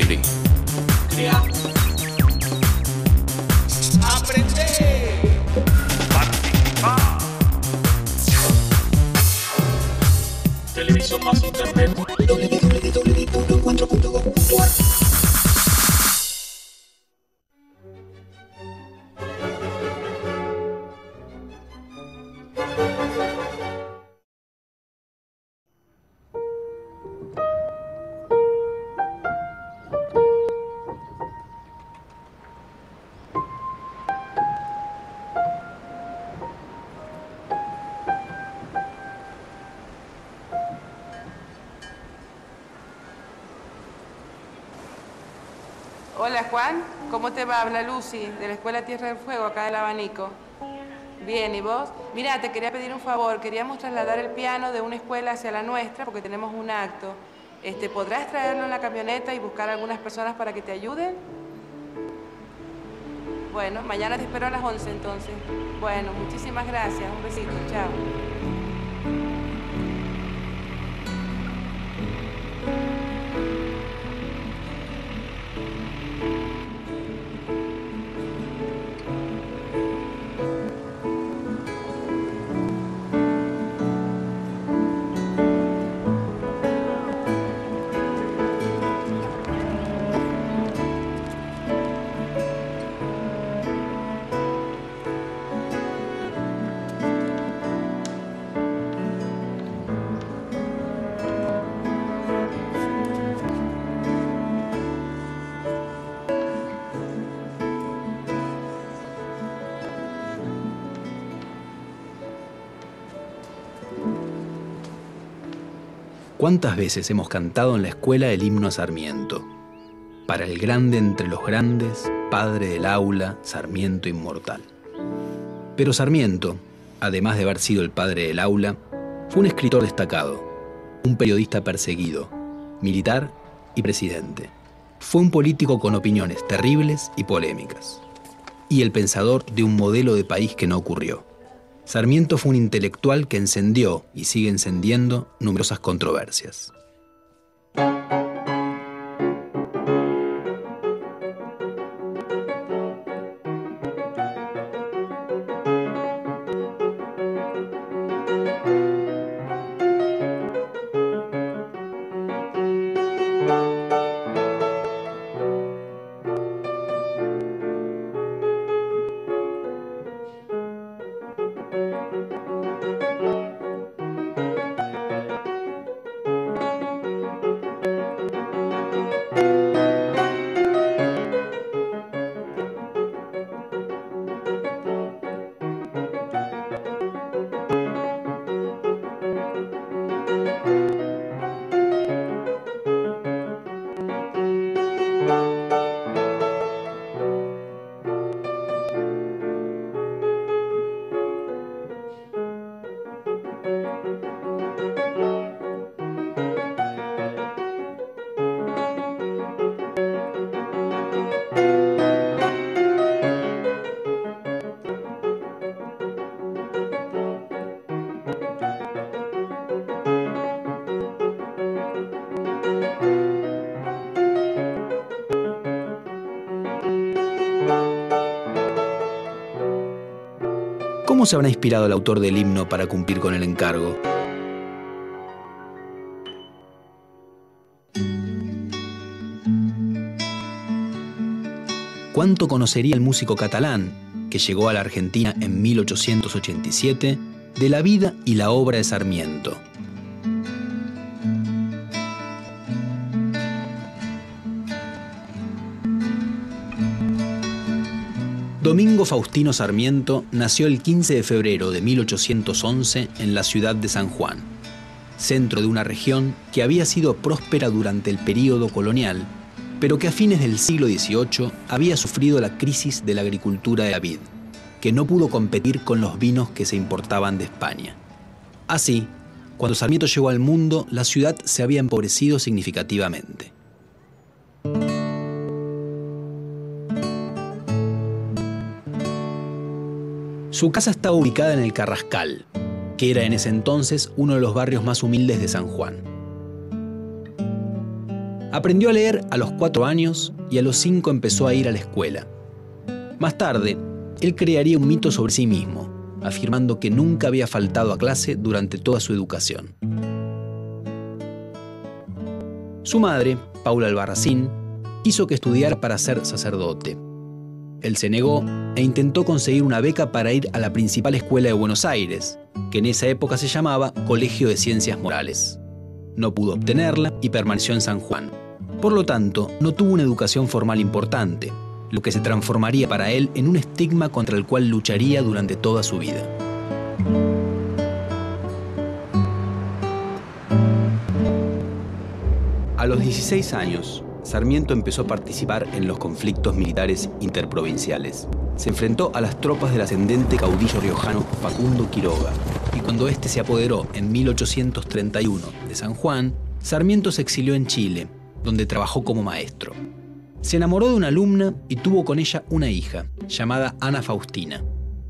Descubrir. Crear. Aprender. Participar. Televisión más internet. www.encuentro.gov.ar. Hola Juan, ¿cómo te va? Habla Lucy, de la Escuela Tierra del Fuego, acá del Abanico. Bien, ¿y vos? Mira, te quería pedir un favor, queríamos trasladar el piano de una escuela hacia la nuestra porque tenemos un acto. ¿Podrás traerlo en la camioneta y buscar a algunas personas para que te ayuden? Bueno, mañana te espero a las 11 entonces. Bueno, muchísimas gracias, un besito, chao. ¿Cuántas veces hemos cantado en la escuela el himno a Sarmiento? Para el grande entre los grandes, padre del aula, Sarmiento inmortal. Pero Sarmiento, además de haber sido el padre del aula, fue un escritor destacado, un periodista perseguido, militar y presidente. Fue un político con opiniones terribles y polémicas. Y el pensador de un modelo de país que no ocurrió. Sarmiento fue un intelectual que encendió y sigue encendiendo numerosas controversias. ¿Cómo se habrá inspirado el autor del himno para cumplir con el encargo? ¿Cuánto conocería el músico catalán, que llegó a la Argentina en 1887, de la vida y la obra de Sarmiento? Domingo Faustino Sarmiento nació el 15 de febrero de 1811 en la ciudad de San Juan, centro de una región que había sido próspera durante el período colonial, pero que a fines del siglo XVIII había sufrido la crisis de la agricultura de la vid, que no pudo competir con los vinos que se importaban de España. Así, cuando Sarmiento llegó al mundo, la ciudad se había empobrecido significativamente. Su casa estaba ubicada en el Carrascal, que era en ese entonces uno de los barrios más humildes de San Juan. Aprendió a leer a los 4 años y a los 5 empezó a ir a la escuela. Más tarde, él crearía un mito sobre sí mismo, afirmando que nunca había faltado a clase durante toda su educación. Su madre, Paula Albarracín, quiso que estudiara para ser sacerdote. Él se negó e intentó conseguir una beca para ir a la principal escuela de Buenos Aires, que en esa época se llamaba Colegio de Ciencias Morales. No pudo obtenerla y permaneció en San Juan. Por lo tanto, no tuvo una educación formal importante, lo que se transformaría para él en un estigma contra el cual lucharía durante toda su vida. A los 16 años, Sarmiento empezó a participar en los conflictos militares interprovinciales. Se enfrentó a las tropas del ascendente caudillo riojano Facundo Quiroga, y cuando éste se apoderó en 1831 de San Juan, Sarmiento se exilió en Chile, donde trabajó como maestro. Se enamoró de una alumna y tuvo con ella una hija, llamada Ana Faustina.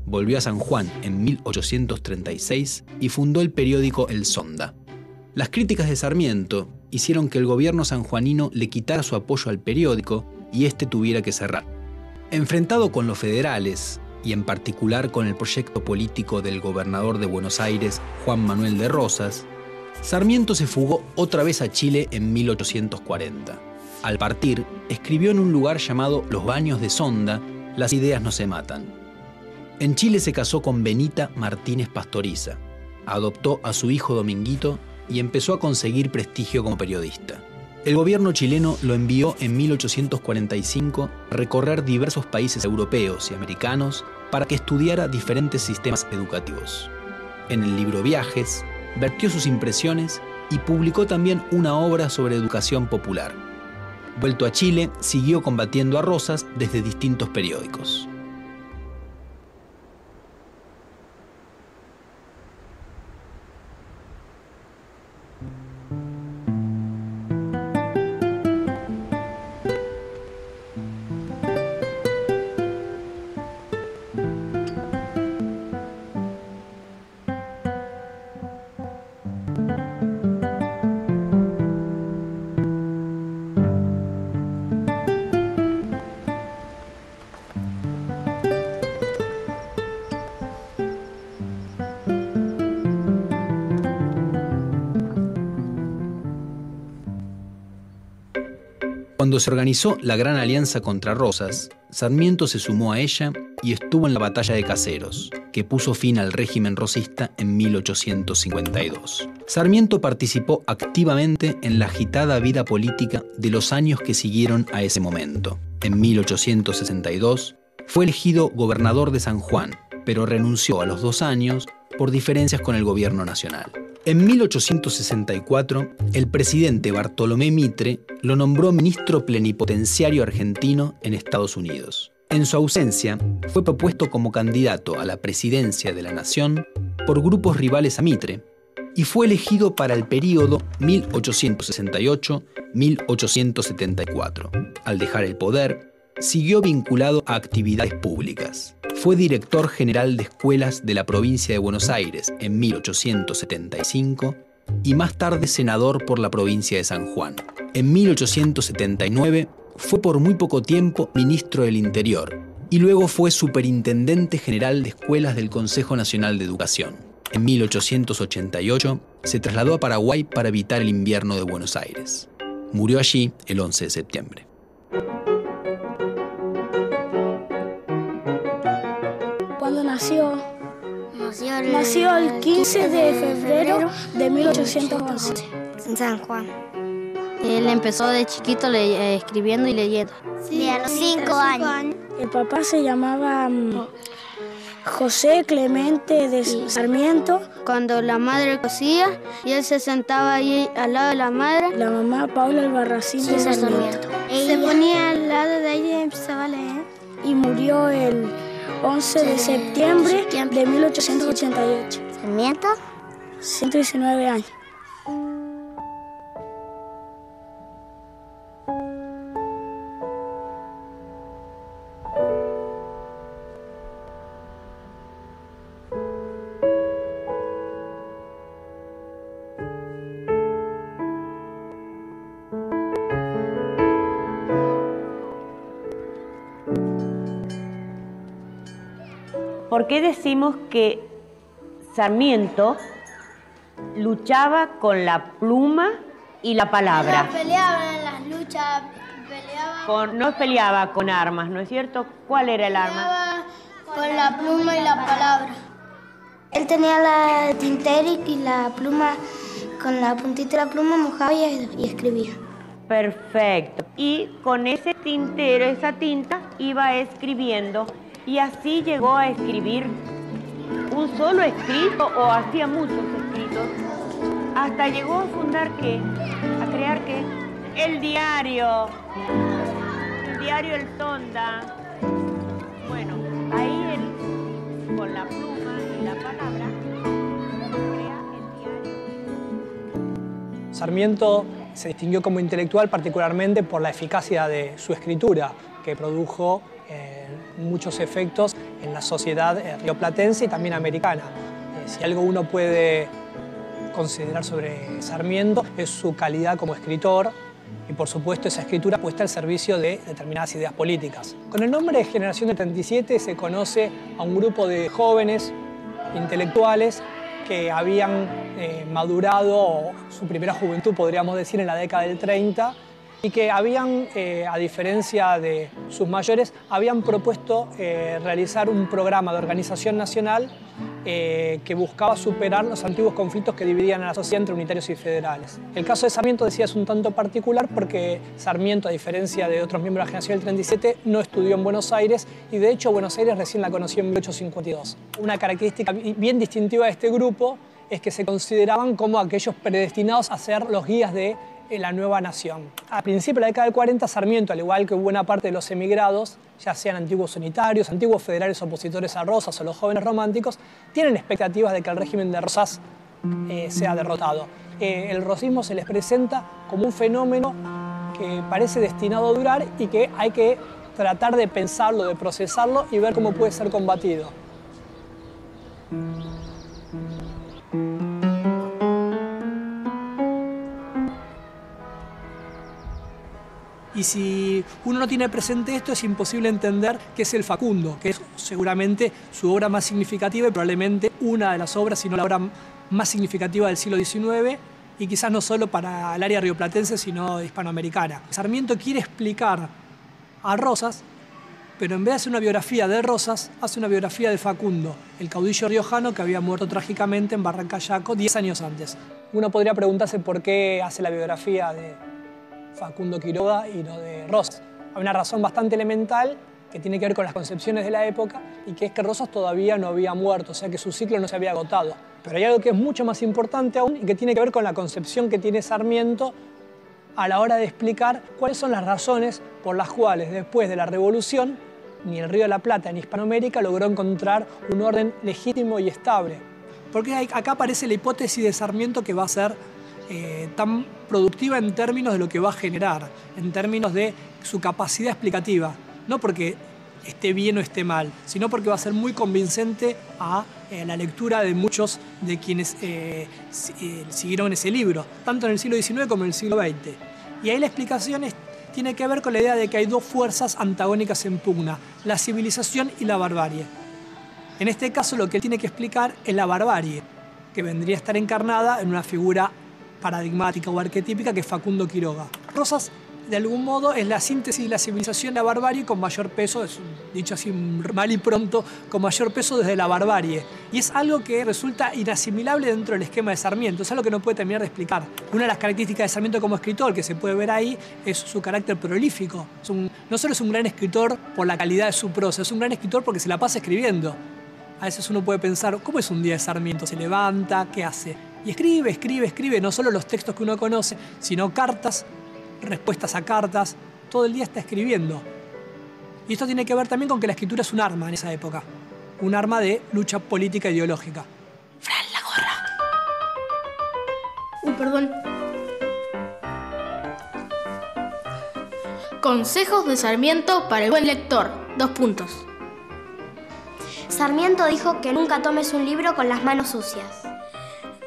Volvió a San Juan en 1836 y fundó el periódico El Sonda. Las críticas de Sarmiento hicieron que el gobierno sanjuanino le quitara su apoyo al periódico y éste tuviera que cerrar. Enfrentado con los federales, y en particular con el proyecto político del gobernador de Buenos Aires, Juan Manuel de Rosas, Sarmiento se fugó otra vez a Chile en 1840. Al partir, escribió en un lugar llamado Los Baños de Sonda, Las ideas no se matan. En Chile se casó con Benita Martínez Pastoriza, adoptó a su hijo Dominguito y empezó a conseguir prestigio como periodista. El gobierno chileno lo envió en 1845 a recorrer diversos países europeos y americanos para que estudiara diferentes sistemas educativos. En el libro Viajes, vertió sus impresiones y publicó también una obra sobre educación popular. Vuelto a Chile, siguió combatiendo a Rosas desde distintos periódicos. Cuando se organizó la Gran Alianza contra Rosas, Sarmiento se sumó a ella y estuvo en la Batalla de Caseros, que puso fin al régimen rosista en 1852. Sarmiento participó activamente en la agitada vida política de los años que siguieron a ese momento. En 1862 fue elegido gobernador de San Juan, pero renunció a los 2 años por diferencias con el gobierno nacional. En 1864, el presidente Bartolomé Mitre lo nombró ministro plenipotenciario argentino en Estados Unidos. En su ausencia, fue propuesto como candidato a la presidencia de la nación por grupos rivales a Mitre y fue elegido para el período 1868-1874. Al dejar el poder, siguió vinculado a actividades públicas. Fue director general de escuelas de la provincia de Buenos Aires en 1875 y más tarde senador por la provincia de San Juan. En 1879 fue por muy poco tiempo ministro del Interior y luego fue superintendente general de escuelas del Consejo Nacional de Educación. En 1888 se trasladó a Paraguay para evitar el invierno de Buenos Aires. Murió allí el 11 de septiembre. ¿Cuándo nació? Nació el 15 de febrero de 1811. En San Juan. Él empezó de chiquito escribiendo y leyendo. Sí, a los 5 años. El papá se llamaba José Clemente de Sarmiento. Cuando la madre cosía y él se sentaba ahí al lado de la madre. La mamá Paula Albarracín de Sarmiento. Se ponía al lado de ella y empezaba a leer. Y murió el 11 de septiembre de 1888. ¿Sarmiento? 119 años. ¿por qué decimos que Sarmiento luchaba con la pluma y la palabra? Peleaban en las luchas, No peleaba con armas, ¿no es cierto? ¿Cuál era el arma? con la pluma y la palabra. Él tenía la tintera y la pluma, con la puntita de la pluma mojaba y escribía. Perfecto. Y con ese tintero, esa tinta, iba escribiendo. Y así llegó a escribir un solo escrito o hacía muchos escritos. Hasta llegó a fundar ¿qué? A crear ¿qué? El diario El Tonda. Bueno, ahí él, con la pluma y la palabra, crea el diario. Sarmiento se distinguió como intelectual particularmente por la eficacia de su escritura, que produjo muchos efectos en la sociedad rioplatense y también americana. Si algo uno puede considerar sobre Sarmiento es su calidad como escritor y, por supuesto, esa escritura puesta al servicio de determinadas ideas políticas. Con el nombre de Generación del 37 se conoce a un grupo de jóvenes intelectuales que habían madurado su primera juventud, podríamos decir, en la década del 30 y que habían, a diferencia de sus mayores, habían propuesto realizar un programa de organización nacional que buscaba superar los antiguos conflictos que dividían a la sociedad entre unitarios y federales. El caso de Sarmiento, decía, es un tanto particular porque Sarmiento, a diferencia de otros miembros de la Generación del 37, no estudió en Buenos Aires y, de hecho, Buenos Aires recién la conoció en 1852. Una característica bien distintiva de este grupo es que se consideraban como aquellos predestinados a ser los guías de la nueva nación. A principios de la década del 40, Sarmiento, al igual que buena parte de los emigrados, ya sean antiguos unitarios, antiguos federales opositores a Rosas o los jóvenes románticos, tienen expectativas de que el régimen de Rosas sea derrotado. El rosismo se les presenta como un fenómeno que parece destinado a durar y que hay que tratar de pensarlo, de procesarlo y ver cómo puede ser combatido. Y si uno no tiene presente esto, es imposible entender qué es el Facundo, que es seguramente su obra más significativa y probablemente una de las obras, si no la obra más significativa del siglo XIX, y quizás no solo para el área rioplatense, sino hispanoamericana. Sarmiento quiere explicar a Rosas, pero en vez de hacer una biografía de Rosas, hace una biografía de Facundo, el caudillo riojano que había muerto trágicamente en Barrancayaco 10 años antes. Uno podría preguntarse por qué hace la biografía de Facundo Quiroga y no de Rosas. Hay una razón bastante elemental que tiene que ver con las concepciones de la época y que es que Rosas todavía no había muerto, o sea que su ciclo no se había agotado. Pero hay algo que es mucho más importante aún y que tiene que ver con la concepción que tiene Sarmiento a la hora de explicar cuáles son las razones por las cuales después de la Revolución ni el Río de la Plata ni Hispanoamérica logró encontrar un orden legítimo y estable. Porque acá aparece la hipótesis de Sarmiento que va a ser tan productiva en términos de lo que va a generar, en términos de su capacidad explicativa. No porque esté bien o esté mal, sino porque va a ser muy convincente a la lectura de muchos de quienes siguieron ese libro, tanto en el siglo XIX como en el siglo XX. Y ahí la explicación tiene que ver con la idea de que hay dos fuerzas antagónicas en pugna, la civilización y la barbarie. En este caso lo que él tiene que explicar es la barbarie, que vendría a estar encarnada en una figura paradigmática o arquetípica que es Facundo Quiroga. Rosas, de algún modo, es la síntesis de la civilización y la barbarie con mayor peso, es dicho así mal y pronto, con mayor peso desde la barbarie. Y es algo que resulta inasimilable dentro del esquema de Sarmiento, es algo que no puede terminar de explicar. Una de las características de Sarmiento como escritor que se puede ver ahí es su carácter prolífico. No solo es un gran escritor por la calidad de su prosa, es un gran escritor porque se la pasa escribiendo. A veces uno puede pensar, ¿cómo es un día de Sarmiento? ¿Se levanta? ¿Qué hace? Y escribe, no solo los textos que uno conoce, sino cartas, respuestas a cartas, todo el día está escribiendo. Y esto tiene que ver también con que la escritura es un arma en esa época, un arma de lucha política e ideológica. Fran, la gorra. Perdón. Consejos de Sarmiento para el buen lector. 2 puntos. Sarmiento dijo que nunca tomes un libro con las manos sucias.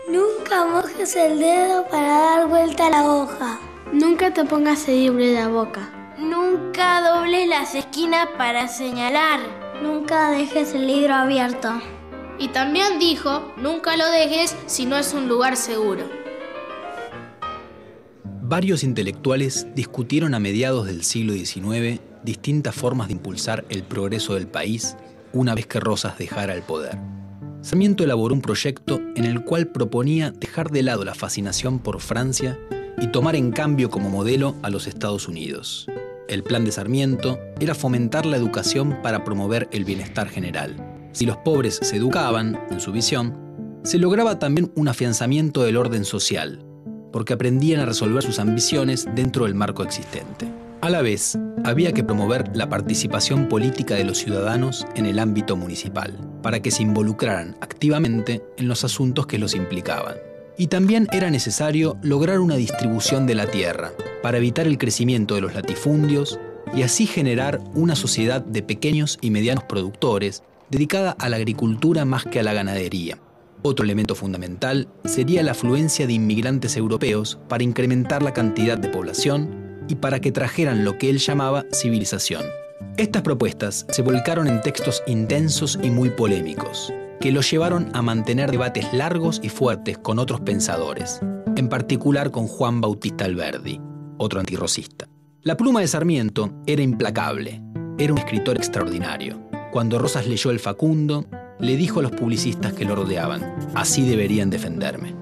Nunca mojes el dedo para dar vuelta a la hoja. Nunca te pongas el libro en la boca. Nunca dobles las esquinas para señalar. Nunca dejes el libro abierto. Y también dijo, nunca lo dejes si no es un lugar seguro. Varios intelectuales discutieron a mediados del siglo XIX distintas formas de impulsar el progreso del país una vez que Rosas dejara el poder. Sarmiento elaboró un proyecto en el cual proponía dejar de lado la fascinación por Francia y tomar en cambio como modelo a los Estados Unidos. El plan de Sarmiento era fomentar la educación para promover el bienestar general. Si los pobres se educaban, en su visión, se lograba también un afianzamiento del orden social, porque aprendían a resolver sus ambiciones dentro del marco existente. A la vez, había que promover la participación política de los ciudadanos en el ámbito municipal, para que se involucraran activamente en los asuntos que los implicaban. Y también era necesario lograr una distribución de la tierra, para evitar el crecimiento de los latifundios y así generar una sociedad de pequeños y medianos productores dedicada a la agricultura más que a la ganadería. Otro elemento fundamental sería la afluencia de inmigrantes europeos para incrementar la cantidad de población y para que trajeran lo que él llamaba civilización. Estas propuestas se volcaron en textos intensos y muy polémicos, que los llevaron a mantener debates largos y fuertes con otros pensadores, en particular con Juan Bautista Alberdi, otro antirrosista. La pluma de Sarmiento era implacable, era un escritor extraordinario. Cuando Rosas leyó el Facundo, le dijo a los publicistas que lo rodeaban, así deberían defenderme.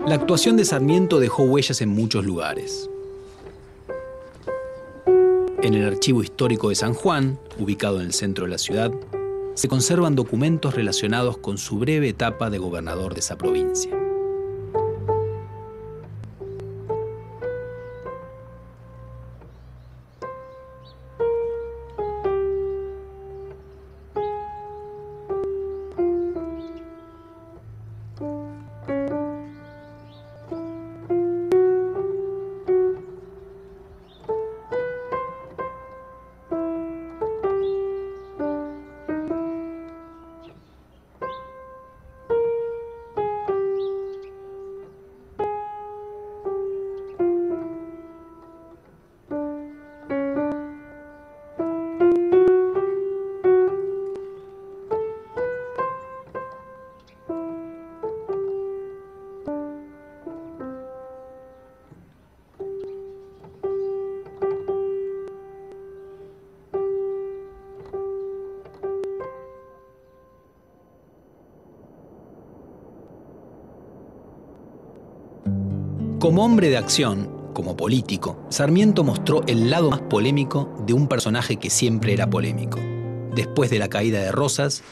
La actuación de Sarmiento dejó huellas en muchos lugares. En el Archivo Histórico de San Juan, ubicado en el centro de la ciudad, se conservan documentos relacionados con su breve etapa de gobernador de esa provincia. Como hombre de acción, como político, Sarmiento mostró el lado más polémico de un personaje que siempre era polémico. Después de la caída de Rosas,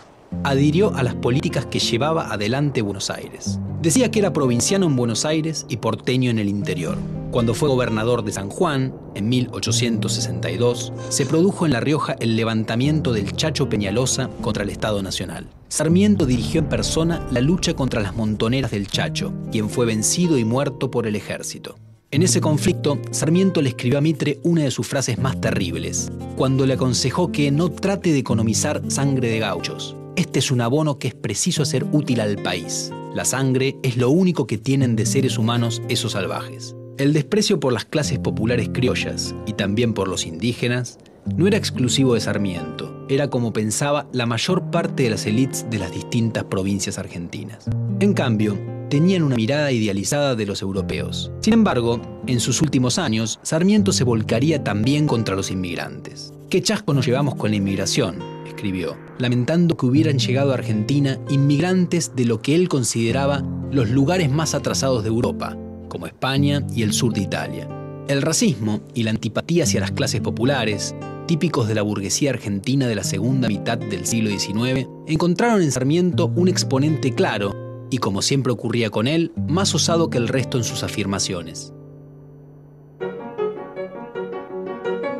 adhirió a las políticas que llevaba adelante Buenos Aires. Decía que era provinciano en Buenos Aires y porteño en el interior. Cuando fue gobernador de San Juan, en 1862, se produjo en La Rioja el levantamiento del Chacho Peñalosa contra el Estado Nacional. Sarmiento dirigió en persona la lucha contra las montoneras del Chacho, quien fue vencido y muerto por el ejército. En ese conflicto, Sarmiento le escribió a Mitre una de sus frases más terribles, cuando le aconsejó que no trate de economizar sangre de gauchos. Este es un abono que es preciso hacer útil al país. La sangre es lo único que tienen de seres humanos esos salvajes. El desprecio por las clases populares criollas y también por los indígenas no era exclusivo de Sarmiento, era como pensaba la mayor parte de las élites de las distintas provincias argentinas. En cambio, tenían una mirada idealizada de los europeos. Sin embargo, en sus últimos años, Sarmiento se volcaría también contra los inmigrantes. «Qué chasco nos llevamos con la inmigración», escribió, lamentando que hubieran llegado a Argentina inmigrantes de lo que él consideraba los lugares más atrasados de Europa, como España y el sur de Italia. El racismo y la antipatía hacia las clases populares, típicos de la burguesía argentina de la segunda mitad del siglo XIX, encontraron en Sarmiento un exponente claro y, como siempre ocurría con él, más osado que el resto en sus afirmaciones.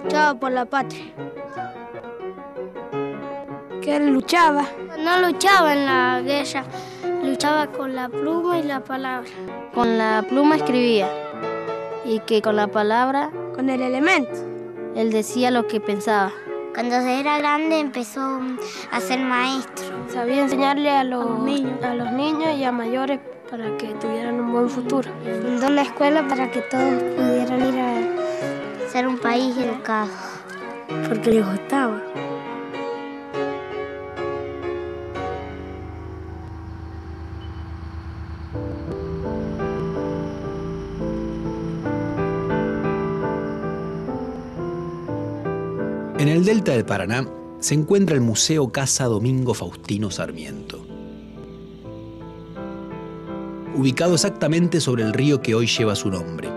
Luchaba por la patria. Que él luchaba. No luchaba en la guerra, luchaba con la pluma y la palabra. Con la pluma escribía y que con la palabra, Con el elemento. él decía lo que pensaba. Cuando era grande empezó a ser maestro. Sabía enseñarle a los niños y a mayores para que tuvieran un buen futuro. Fundó una escuela para que todos pudieran ir a ser un país educado. Porque le gustaba. En el delta del Paraná se encuentra el Museo Casa Domingo Faustino Sarmiento. Ubicado exactamente sobre el río que hoy lleva su nombre.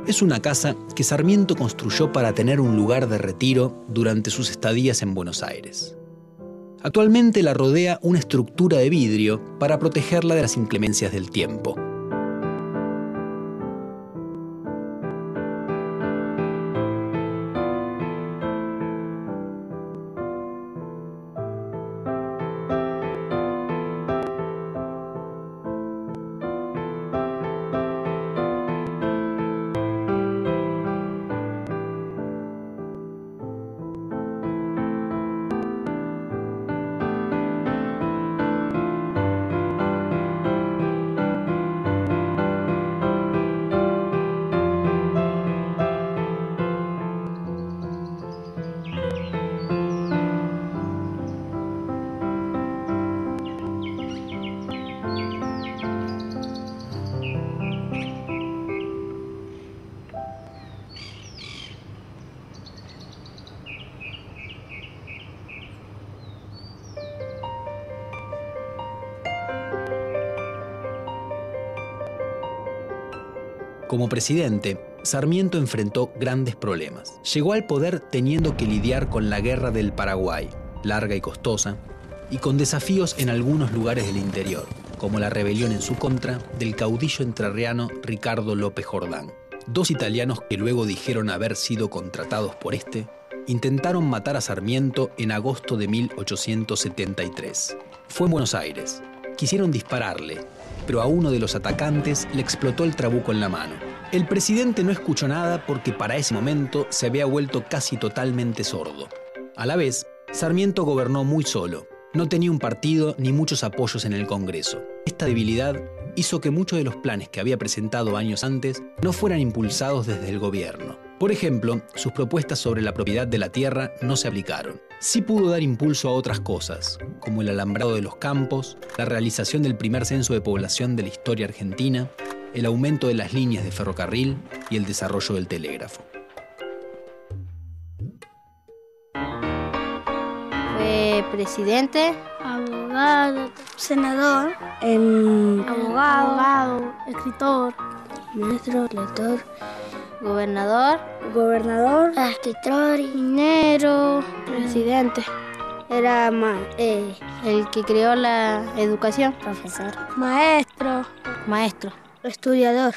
Es una casa que Sarmiento construyó para tener un lugar de retiro durante sus estadías en Buenos Aires. Actualmente la rodea una estructura de vidrio para protegerla de las inclemencias del tiempo. Como presidente, Sarmiento enfrentó grandes problemas. Llegó al poder teniendo que lidiar con la Guerra del Paraguay, larga y costosa, y con desafíos en algunos lugares del interior, como la rebelión en su contra del caudillo entrerriano Ricardo López Jordán. Dos italianos que luego dijeron haber sido contratados por este, intentaron matar a Sarmiento en agosto de 1873. Fue en Buenos Aires. Quisieron dispararle, pero a uno de los atacantes le explotó el trabuco en la mano. El presidente no escuchó nada porque para ese momento se había vuelto casi totalmente sordo. A la vez, Sarmiento gobernó muy solo. No tenía un partido ni muchos apoyos en el Congreso. Esta debilidad hizo que muchos de los planes que había presentado años antes no fueran impulsados desde el gobierno. Por ejemplo, sus propuestas sobre la propiedad de la tierra no se aplicaron. Sí pudo dar impulso a otras cosas, como el alambrado de los campos, la realización del primer censo de población de la historia argentina, el aumento de las líneas de ferrocarril y el desarrollo del telégrafo. Fue presidente, Abogado, senador, abogado, escritor, maestro, lector, gobernador, escritor, minero, presidente, era el que creó la educación, profesor, maestro, estudiador.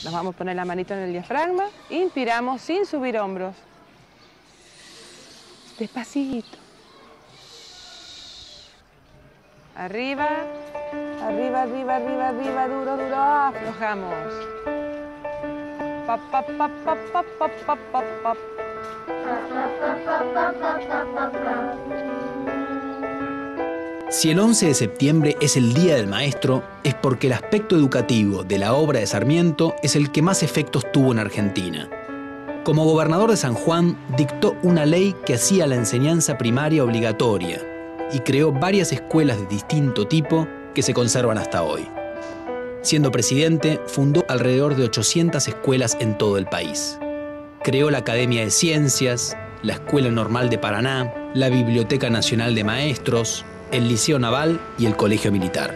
Nos vamos a poner la manito en el diafragma. Inspiramos sin subir hombros. Despacito. Arriba, arriba, arriba, arriba, arriba, duro, duro. Aflojamos. Pa, pa, pa, pa, pa, pa, pa, pa, pa. Si el 11 de septiembre es el Día del Maestro, es porque el aspecto educativo de la obra de Sarmiento es el que más efectos tuvo en Argentina. Como gobernador de San Juan, dictó una ley que hacía la enseñanza primaria obligatoria y creó varias escuelas de distinto tipo que se conservan hasta hoy. Siendo presidente, fundó alrededor de 800 escuelas en todo el país. Creó la Academia de Ciencias, la Escuela Normal de Paraná, la Biblioteca Nacional de Maestros, el Liceo Naval y el Colegio Militar.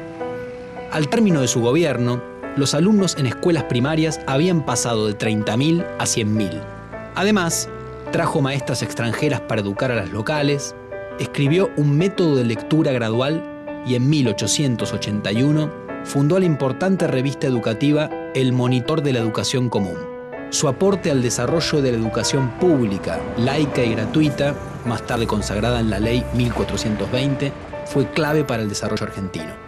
Al término de su gobierno, los alumnos en escuelas primarias habían pasado de 30.000 a 100.000. Además, trajo maestras extranjeras para educar a las locales, escribió un método de lectura gradual y en 1881 fundó la importante revista educativa El Monitor de la Educación Común. Su aporte al desarrollo de la educación pública, laica y gratuita, más tarde consagrada en la Ley 1420, fue clave para el desarrollo argentino.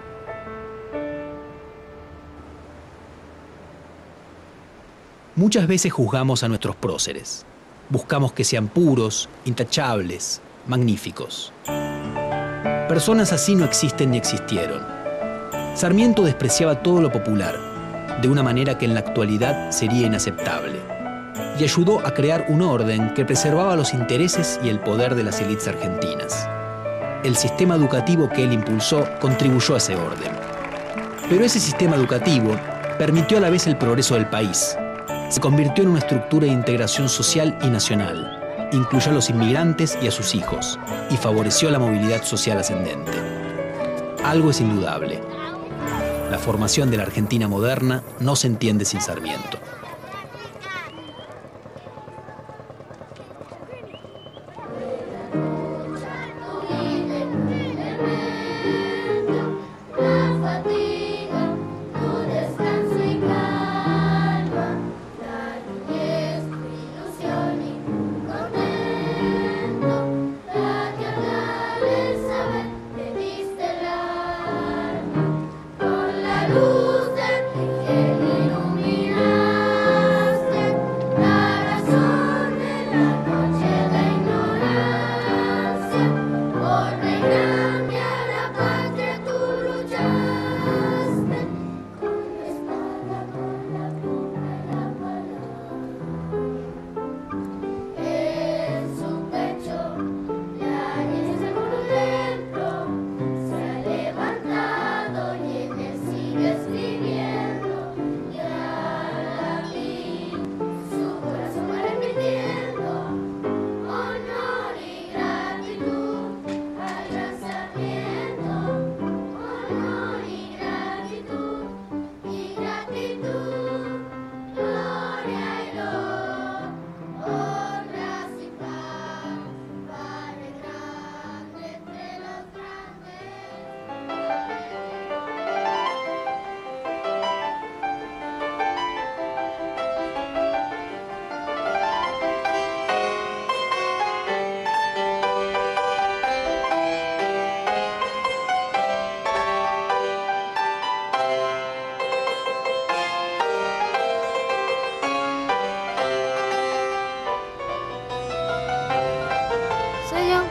Muchas veces juzgamos a nuestros próceres. Buscamos que sean puros, intachables, magníficos. Personas así no existen ni existieron. Sarmiento despreciaba todo lo popular, de una manera que en la actualidad sería inaceptable, y ayudó a crear un orden que preservaba los intereses y el poder de las élites argentinas. El sistema educativo que él impulsó contribuyó a ese orden. Pero ese sistema educativo permitió a la vez el progreso del país. Se convirtió en una estructura de integración social y nacional, incluyó a los inmigrantes y a sus hijos, y favoreció la movilidad social ascendente. Algo es indudable: la formación de la Argentina moderna no se entiende sin Sarmiento.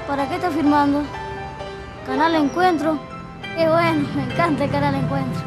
¿Para qué está firmando? Canal Encuentro. Qué bueno, me encanta el Canal Encuentro.